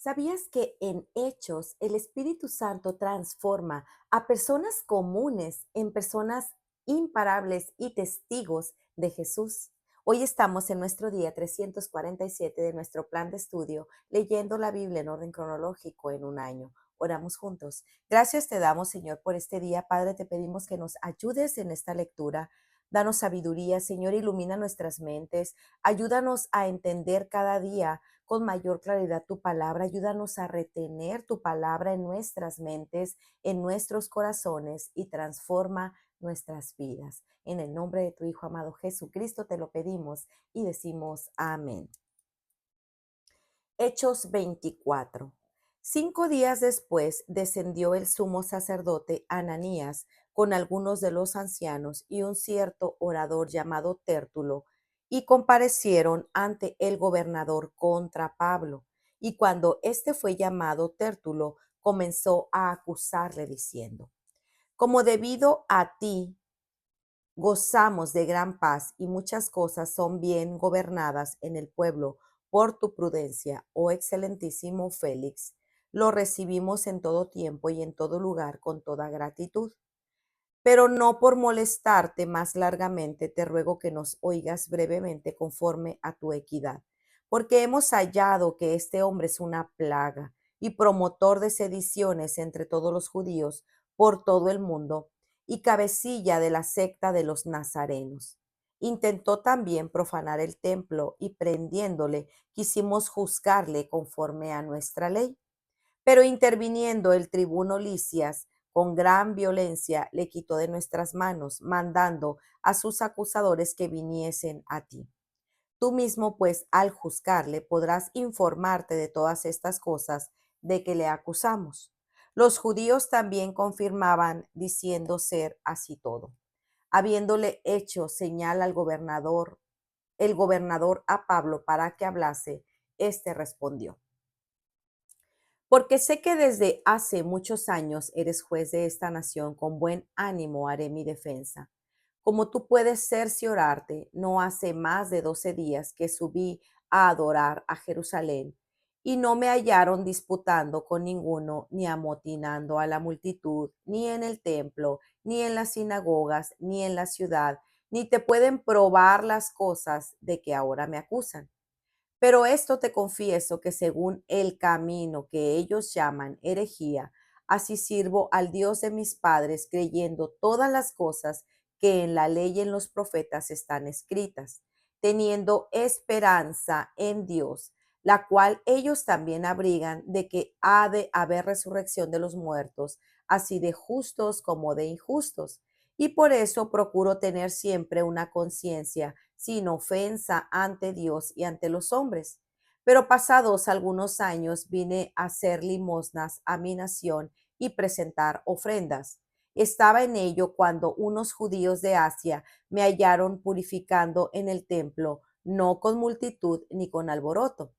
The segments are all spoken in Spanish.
¿Sabías que en Hechos el Espíritu Santo transforma a personas comunes en personas imparables y testigos de Jesús? Hoy estamos en nuestro día 347 de nuestro plan de estudio, leyendo la Biblia en orden cronológico en un año. Oramos juntos. Gracias te damos, Señor, por este día. Padre, te pedimos que nos ayudes en esta lectura. Danos sabiduría, Señor, ilumina nuestras mentes. Ayúdanos a entender cada día con mayor claridad tu palabra. Ayúdanos a retener tu palabra en nuestras mentes, en nuestros corazones y transforma nuestras vidas. En el nombre de tu Hijo amado Jesucristo te lo pedimos y decimos amén. Hechos 24. 5 días después descendió el sumo sacerdote Ananías con algunos de los ancianos y un cierto orador llamado Tértulo, y comparecieron ante el gobernador contra Pablo. Y cuando éste fue llamado, Tértulo comenzó a acusarle diciendo: como debido a ti gozamos de gran paz y muchas cosas son bien gobernadas en el pueblo por tu prudencia, oh excelentísimo Félix, lo recibimos en todo tiempo y en todo lugar con toda gratitud. Pero no por molestarte más largamente, te ruego que nos oigas brevemente conforme a tu equidad, porque hemos hallado que este hombre es una plaga y promotor de sediciones entre todos los judíos por todo el mundo y cabecilla de la secta de los nazarenos. Intentó también profanar el templo y prendiéndole quisimos juzgarle conforme a nuestra ley. Pero interviniendo el tribuno Licias, con gran violencia le quitó de nuestras manos, mandando a sus acusadores que viniesen a ti. Tú mismo, pues, al juzgarle, podrás informarte de todas estas cosas de que le acusamos. Los judíos también confirmaban, diciendo ser así todo. Habiéndole hecho señal al gobernador, el gobernador a Pablo para que hablase, éste respondió: porque sé que desde hace muchos años eres juez de esta nación, con buen ánimo haré mi defensa. Como tú puedes cerciorarte, no hace más de 12 días que subí a adorar a Jerusalén, y no me hallaron disputando con ninguno, ni amotinando a la multitud, ni en el templo, ni en las sinagogas, ni en la ciudad, ni te pueden probar las cosas de que ahora me acusan. Pero esto te confieso, que según el camino que ellos llaman herejía, así sirvo al Dios de mis padres, creyendo todas las cosas que en la ley y en los profetas están escritas, teniendo esperanza en Dios, la cual ellos también abrigan, de que ha de haber resurrección de los muertos, así de justos como de injustos. Y por eso procuro tener siempre una conciencia sin ofensa ante Dios y ante los hombres. Pero pasados algunos años vine a hacer limosnas a mi nación y presentar ofrendas. Estaba en ello cuando unos judíos de Asia me hallaron purificando en el templo, no con multitud ni con alboroto.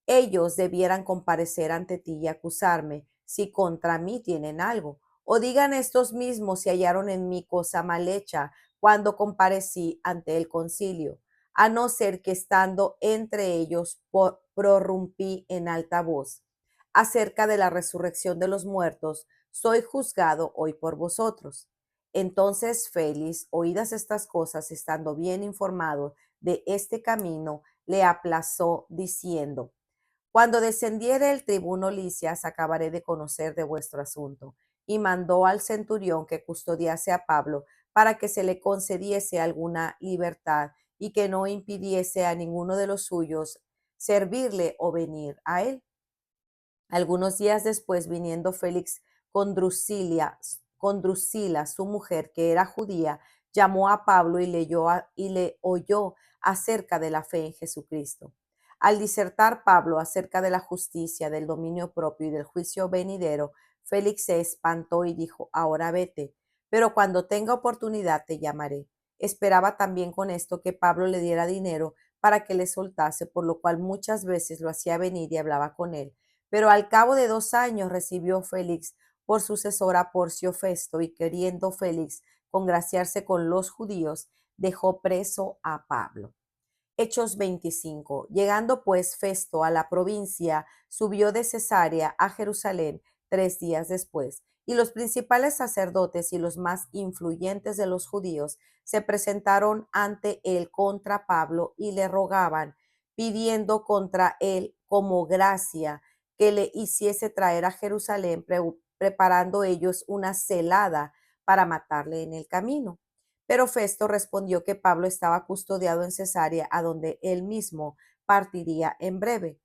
Ellos debieran comparecer ante ti y acusarme si contra mí tienen algo. O digan estos mismos si hallaron en mí cosa mal hecha cuando comparecí ante el concilio, a no ser que estando entre ellos prorrumpí en alta voz acerca de la resurrección de los muertos, soy juzgado hoy por vosotros. Entonces Félix, oídas estas cosas, estando bien informado de este camino, le aplazó diciendo: cuando descendiere el tribuno Licias, acabaré de conocer de vuestro asunto. Y mandó al centurión que custodiase a Pablo para que se le concediese alguna libertad y que no impidiese a ninguno de los suyos servirle o venir a él. Algunos días después, viniendo Félix con Drusila, su mujer, que era judía, llamó a Pablo y le oyó acerca de la fe en Jesucristo. Al disertar Pablo acerca de la justicia, del dominio propio y del juicio venidero, Félix se espantó y dijo: ahora vete, pero cuando tenga oportunidad te llamaré. Esperaba también con esto que Pablo le diera dinero para que le soltase, por lo cual muchas veces lo hacía venir y hablaba con él. Pero al cabo de 2 años recibió Félix por sucesor a Porcio Festo, y queriendo Félix congraciarse con los judíos, dejó preso a Pablo. Hechos 25. Llegando pues Festo a la provincia, subió de Cesarea a Jerusalén 3 días después, y los principales sacerdotes y los más influyentes de los judíos se presentaron ante él contra Pablo y le rogaban, pidiendo contra él como gracia que le hiciese traer a Jerusalén, preparando ellos una celada para matarle en el camino. Pero Festo respondió que Pablo estaba custodiado en Cesarea, a donde él mismo partiría en breve.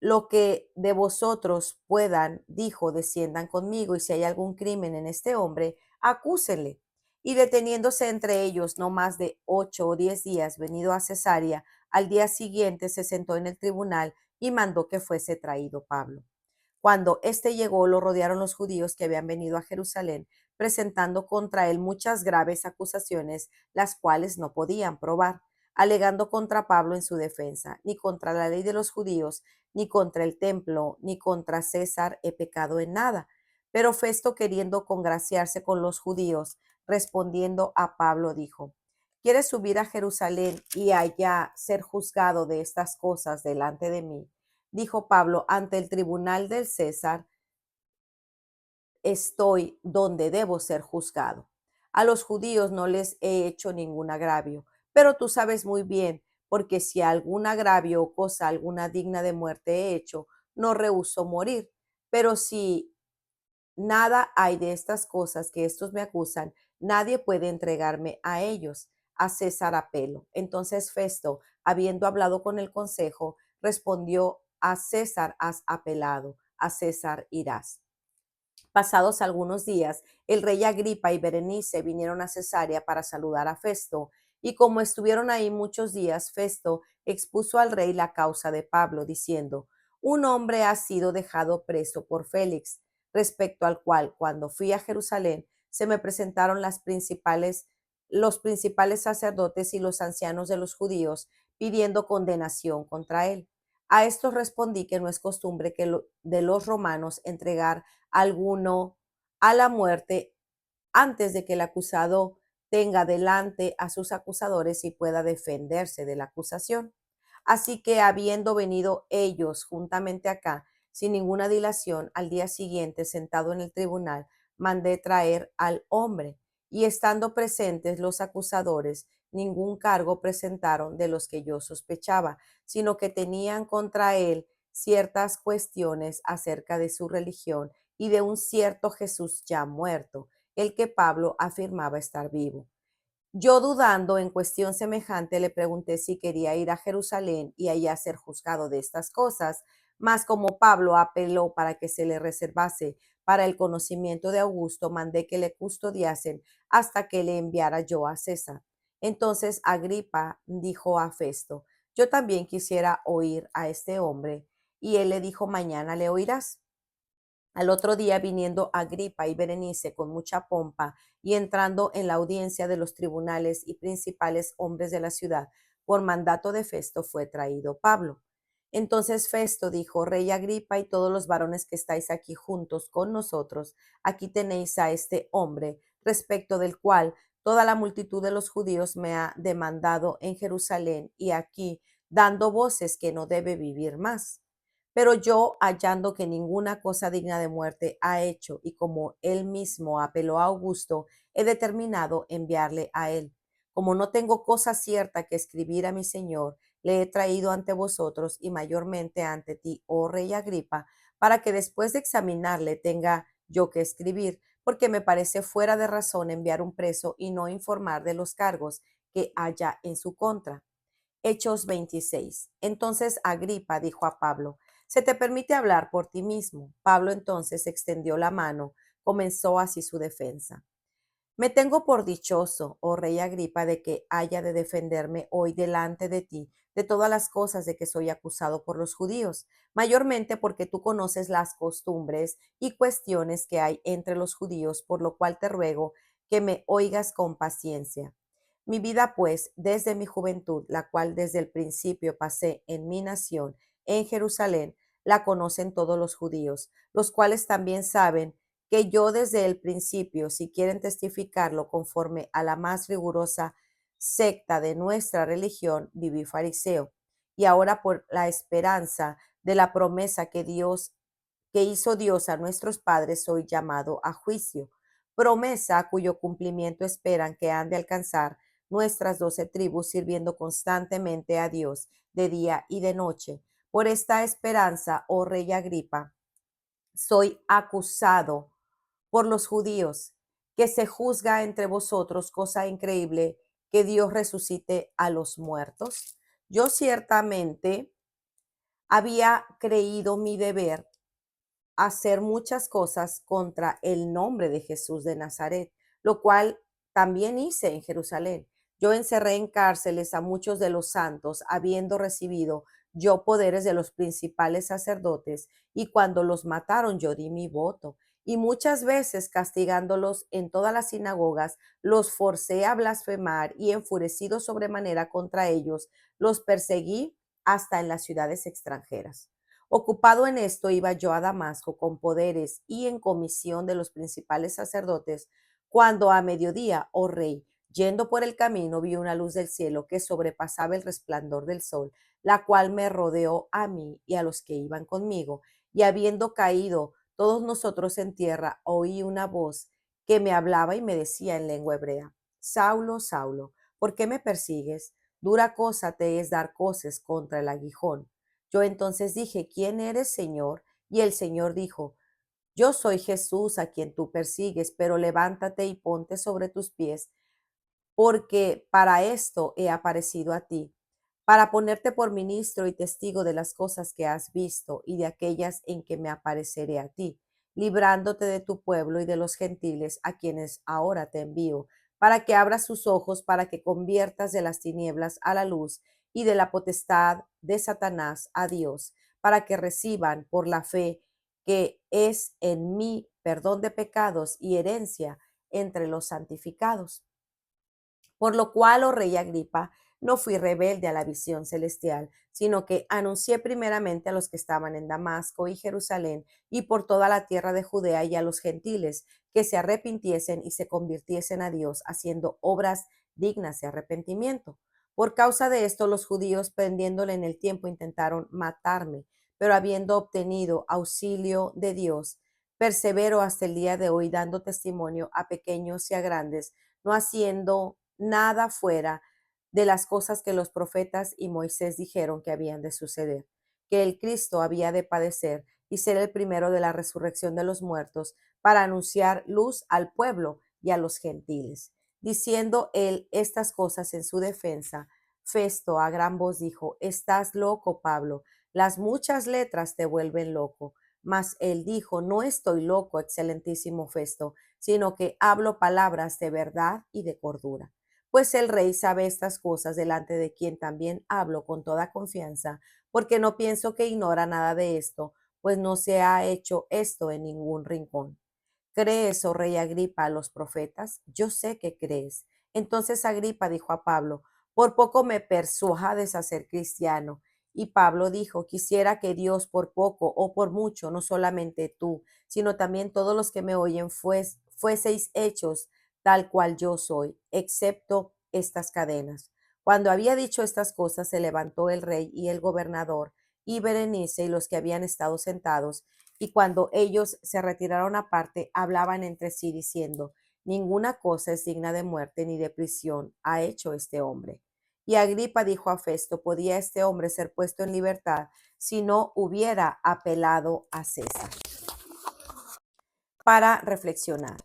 Lo que de vosotros puedan, dijo, desciendan conmigo, y si hay algún crimen en este hombre, acúsenle. Y deteniéndose entre ellos no más de 8 o 10 días, venido a Cesarea, al día siguiente se sentó en el tribunal y mandó que fuese traído Pablo. Cuando éste llegó, lo rodearon los judíos que habían venido a Jerusalén, presentando contra él muchas graves acusaciones, las cuales no podían probar, alegando contra Pablo en su defensa: ni contra la ley de los judíos, ni contra el templo, ni contra César he pecado en nada. Pero Festo, queriendo congraciarse con los judíos, respondiendo a Pablo, dijo: ¿Quieres subir a Jerusalén y allá ser juzgado de estas cosas delante de mí? Dijo Pablo: ante el tribunal del César estoy donde debo ser juzgado. A los judíos no les he hecho ningún agravio, pero tú sabes muy bien, porque si algún agravio o cosa alguna digna de muerte he hecho, no rehúso morir. Pero si nada hay de estas cosas que estos me acusan, nadie puede entregarme a ellos. A César apelo. Entonces Festo, habiendo hablado con el consejo, respondió: a César has apelado, a César irás. Pasados algunos días, el rey Agripa y Berenice vinieron a Cesarea para saludar a Festo, y como estuvieron ahí muchos días, Festo expuso al rey la causa de Pablo, diciendo: un hombre ha sido dejado preso por Félix, respecto al cual, cuando fui a Jerusalén, se me presentaron los principales sacerdotes y los ancianos de los judíos, pidiendo condenación contra él. A esto respondí que no es costumbre de los romanos entregar alguno a la muerte antes de que el acusado tenga delante a sus acusadores y pueda defenderse de la acusación. Así que, habiendo venido ellos juntamente acá, sin ninguna dilación, al día siguiente, sentado en el tribunal, mandé traer al hombre, y estando presentes los acusadores, ningún cargo presentaron de los que yo sospechaba, sino que tenían contra él ciertas cuestiones acerca de su religión y de un cierto Jesús ya muerto, el que Pablo afirmaba estar vivo. Yo, dudando en cuestión semejante, le pregunté si quería ir a Jerusalén y allá ser juzgado de estas cosas, mas como Pablo apeló para que se le reservase para el conocimiento de Augusto, mandé que le custodiasen hasta que le enviara yo a César. Entonces Agripa dijo a Festo: yo también quisiera oír a este hombre. Y él le dijo: mañana le oirás. Al otro día, viniendo Agripa y Berenice con mucha pompa y entrando en la audiencia de los tribunales y principales hombres de la ciudad, por mandato de Festo fue traído Pablo. Entonces Festo dijo: Rey Agripa y todos los varones que estáis aquí juntos con nosotros, aquí tenéis a este hombre, respecto del cual toda la multitud de los judíos me ha demandado en Jerusalén y aquí, dando voces que no debe vivir más. Pero yo, hallando que ninguna cosa digna de muerte ha hecho, y como él mismo apeló a Augusto, he determinado enviarle a él. Como no tengo cosa cierta que escribir a mi señor, le he traído ante vosotros y mayormente ante ti, oh rey Agripa, para que después de examinarle tenga yo que escribir, porque me parece fuera de razón enviar un preso y no informar de los cargos que haya en su contra. Hechos 26. Entonces Agripa dijo a Pablo: se te permite hablar por ti mismo. Pablo entonces extendió la mano, comenzó así su defensa. Me tengo por dichoso, oh rey Agripa, de que haya de defenderme hoy delante de ti de todas las cosas de que soy acusado por los judíos, mayormente porque tú conoces las costumbres y cuestiones que hay entre los judíos, por lo cual te ruego que me oigas con paciencia. Mi vida, pues, desde mi juventud, la cual desde el principio pasé en mi nación, en Jerusalén, la conocen todos los judíos, los cuales también saben que yo desde el principio, si quieren testificarlo conforme a la más rigurosa secta de nuestra religión, viví fariseo, y ahora por la esperanza de la promesa que hizo Dios a nuestros padres, soy llamado a juicio, promesa cuyo cumplimiento esperan que han de alcanzar nuestras 12 tribus, sirviendo constantemente a Dios de día y de noche. Por esta esperanza, oh rey Agripa, soy acusado por los judíos, que se juzga entre vosotros cosa increíble, que Dios resucite a los muertos. Yo ciertamente había creído mi deber hacer muchas cosas contra el nombre de Jesús de Nazaret, lo cual también hice en Jerusalén. Yo encerré en cárceles a muchos de los santos, habiendo recibido yo poderes de los principales sacerdotes, y cuando los mataron yo di mi voto. Y muchas veces castigándolos en todas las sinagogas, los forcé a blasfemar y enfurecido sobremanera contra ellos, los perseguí hasta en las ciudades extranjeras. Ocupado en esto, iba yo a Damasco con poderes y en comisión de los principales sacerdotes, cuando a mediodía, oh rey, yendo por el camino, vi una luz del cielo que sobrepasaba el resplandor del sol, la cual me rodeó a mí y a los que iban conmigo, y habiendo caído todos nosotros en tierra, oí una voz que me hablaba y me decía en lengua hebrea: Saulo, Saulo, ¿por qué me persigues? Dura cosa te es dar coces contra el aguijón. Yo entonces dije: ¿Quién eres, Señor? Y el Señor dijo: Yo soy Jesús a quien tú persigues, pero levántate y ponte sobre tus pies, porque para esto he aparecido a ti, para ponerte por ministro y testigo de las cosas que has visto y de aquellas en que me apareceré a ti, librándote de tu pueblo y de los gentiles a quienes ahora te envío, para que abras sus ojos, para que conviertas de las tinieblas a la luz y de la potestad de Satanás a Dios, para que reciban por la fe que es en mí perdón de pecados y herencia entre los santificados. Por lo cual, oh rey Agripa, no fui rebelde a la visión celestial, sino que anuncié primeramente a los que estaban en Damasco y Jerusalén y por toda la tierra de Judea y a los gentiles que se arrepintiesen y se convirtiesen a Dios, haciendo obras dignas de arrepentimiento. Por causa de esto, los judíos, prendiéndole en el tiempo, intentaron matarme, pero habiendo obtenido auxilio de Dios, persevero hasta el día de hoy, dando testimonio a pequeños y a grandes, no haciendo nada fuera de las cosas que los profetas y Moisés dijeron que habían de suceder, que el Cristo había de padecer y ser el primero de la resurrección de los muertos, para anunciar luz al pueblo y a los gentiles. Diciendo él estas cosas en su defensa, Festo a gran voz dijo: Estás loco, Pablo, las muchas letras te vuelven loco. Mas él dijo: No estoy loco, excelentísimo Festo, sino que hablo palabras de verdad y de cordura. Pues el rey sabe estas cosas, delante de quien también hablo con toda confianza, porque no pienso que ignora nada de esto, pues no se ha hecho esto en ningún rincón. ¿Crees, oh rey Agripa, a los profetas? Yo sé que crees. Entonces Agripa dijo a Pablo: Por poco me persuades a ser cristiano. Y Pablo dijo: Quisiera que Dios por poco o por mucho, no solamente tú, sino también todos los que me oyen, fueseis hechos tal cual yo soy, excepto estas cadenas. Cuando había dicho estas cosas, se levantó el rey y el gobernador y Berenice y los que habían estado sentados, y cuando ellos se retiraron aparte, hablaban entre sí diciendo: Ninguna cosa es digna de muerte ni de prisión ha hecho este hombre. Y Agripa dijo a Festo: ¿Podía este hombre ser puesto en libertad si no hubiera apelado a César? Para reflexionar.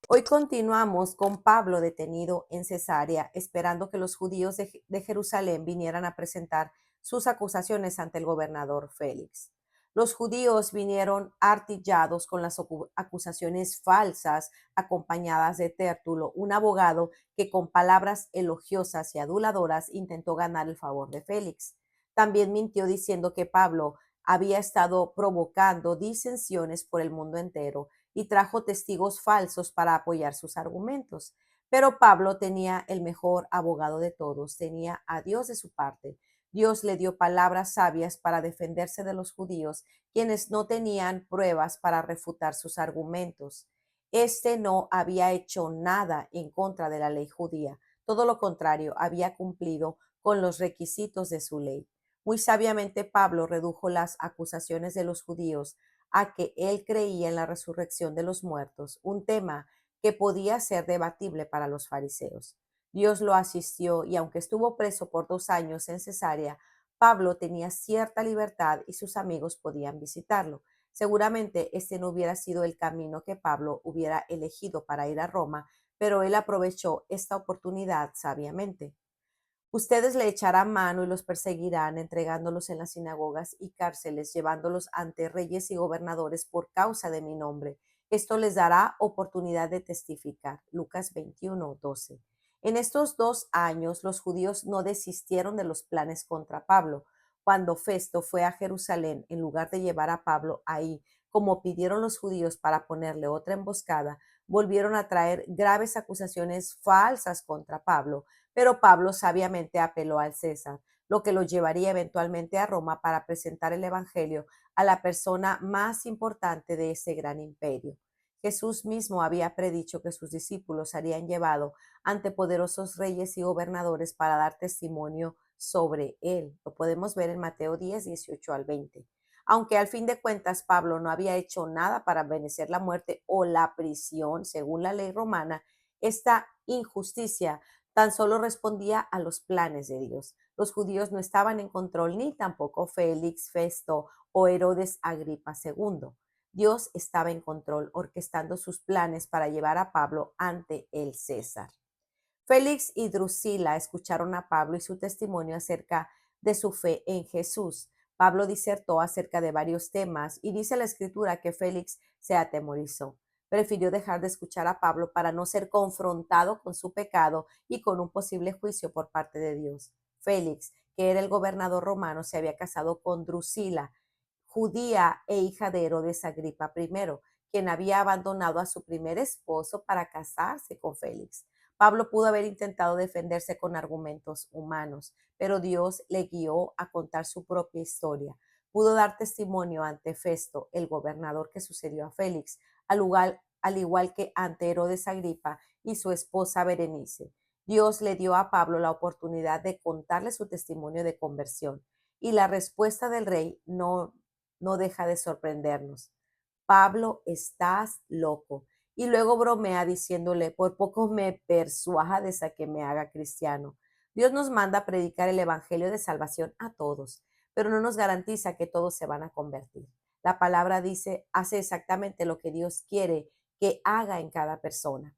Hoy continuamos con Pablo detenido en Cesarea, esperando que los judíos de Jerusalén vinieran a presentar sus acusaciones ante el gobernador Félix. Los judíos vinieron artillados con las acusaciones falsas, acompañadas de Tértulo, un abogado que con palabras elogiosas y aduladoras intentó ganar el favor de Félix. También mintió diciendo que Pablo había estado provocando disensiones por el mundo entero y trajo testigos falsos para apoyar sus argumentos. Pero Pablo tenía el mejor abogado de todos, tenía a Dios de su parte. Dios le dio palabras sabias para defenderse de los judíos, quienes no tenían pruebas para refutar sus argumentos. Este no había hecho nada en contra de la ley judía, Todo lo contrario, había cumplido con los requisitos de su ley. Muy sabiamente Pablo redujo las acusaciones de los judíos a que él creía en la resurrección de los muertos, un tema que podía ser debatible para los fariseos. Dios lo asistió y aunque estuvo preso por 2 años en Cesarea, Pablo tenía cierta libertad y sus amigos podían visitarlo. Seguramente este no hubiera sido el camino que Pablo hubiera elegido para ir a Roma, pero él aprovechó esta oportunidad sabiamente. Ustedes le echarán mano y los perseguirán, entregándolos en las sinagogas y cárceles, llevándolos ante reyes y gobernadores por causa de mi nombre. Esto les dará oportunidad de testificar. Lucas 21:12. En estos 2 años, los judíos no desistieron de los planes contra Pablo. Cuando Festo fue a Jerusalén, en lugar de llevar a Pablo ahí, como pidieron los judíos para ponerle otra emboscada, volvieron a traer graves acusaciones falsas contra Pablo, pero Pablo sabiamente apeló al César, lo que lo llevaría eventualmente a Roma para presentar el Evangelio a la persona más importante de ese gran imperio. Jesús mismo había predicho que sus discípulos serían llevados ante poderosos reyes y gobernadores para dar testimonio sobre él. Lo podemos ver en Mateo 10, 18 al 20. Aunque al fin de cuentas Pablo no había hecho nada para vencer la muerte o la prisión, según la ley romana, esta injusticia tan solo respondía a los planes de Dios. Los judíos no estaban en control, ni tampoco Félix, Festo o Herodes Agripa II. Dios estaba en control, orquestando sus planes para llevar a Pablo ante el César. Félix y Drusila escucharon a Pablo y su testimonio acerca de su fe en Jesús. Pablo disertó acerca de varios temas y dice la escritura que Félix se atemorizó. Prefirió dejar de escuchar a Pablo para no ser confrontado con su pecado y con un posible juicio por parte de Dios. Félix, que era el gobernador romano, se había casado con Drusila, judía e hija de Herodes Agripa I, quien había abandonado a su primer esposo para casarse con Félix. Pablo pudo haber intentado defenderse con argumentos humanos, pero Dios le guió a contar su propia historia. Pudo dar testimonio ante Festo, el gobernador que sucedió a Félix, al igual que ante Herodes Agripa y su esposa Berenice. Dios le dio a Pablo la oportunidad de contarle su testimonio de conversión y la respuesta del rey no deja de sorprendernos. Pablo, estás loco. Y luego bromea diciéndole, por poco me persuades a que me haga cristiano. Dios nos manda a predicar el evangelio de salvación a todos, pero no nos garantiza que todos se van a convertir. La palabra dice, hace exactamente lo que Dios quiere que haga en cada persona.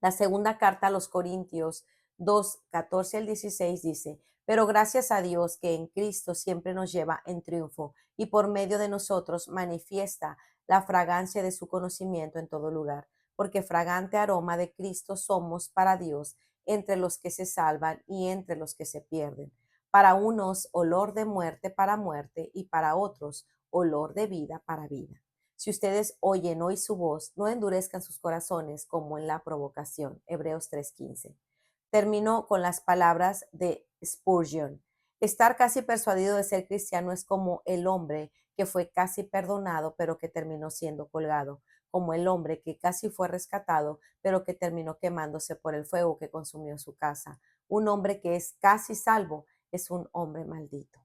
La segunda carta a los Corintios 2, 14 al 16 dice, pero gracias a Dios que en Cristo siempre nos lleva en triunfo y por medio de nosotros manifiesta la fragancia de su conocimiento en todo lugar, porque fragante aroma de Cristo somos para Dios entre los que se salvan y entre los que se pierden. Para unos olor de muerte para muerte y para otros olor de vida para vida. Si ustedes oyen hoy su voz, no endurezcan sus corazones como en la provocación. Hebreos 3:15. Termino con las palabras de Spurgeon. Estar casi persuadido de ser cristiano es como el hombre que fue casi perdonado pero que terminó siendo colgado, como el hombre que casi fue rescatado pero que terminó quemándose por el fuego que consumió su casa. Un hombre que es casi salvo es un hombre maldito.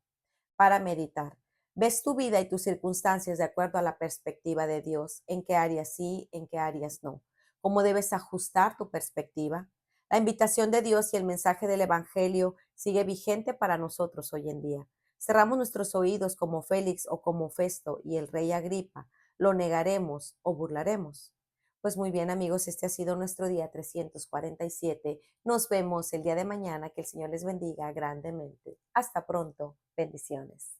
Para meditar. ¿Ves tu vida y tus circunstancias de acuerdo a la perspectiva de Dios? ¿En qué áreas sí, en qué áreas no? ¿Cómo debes ajustar tu perspectiva? La invitación de Dios y el mensaje del Evangelio sigue vigente para nosotros hoy en día. Cerramos nuestros oídos como Félix o como Festo y el rey Agripa. ¿Lo negaremos o burlaremos? Pues muy bien amigos, este ha sido nuestro día 347. Nos vemos el día de mañana. Que el Señor les bendiga grandemente. Hasta pronto. Bendiciones.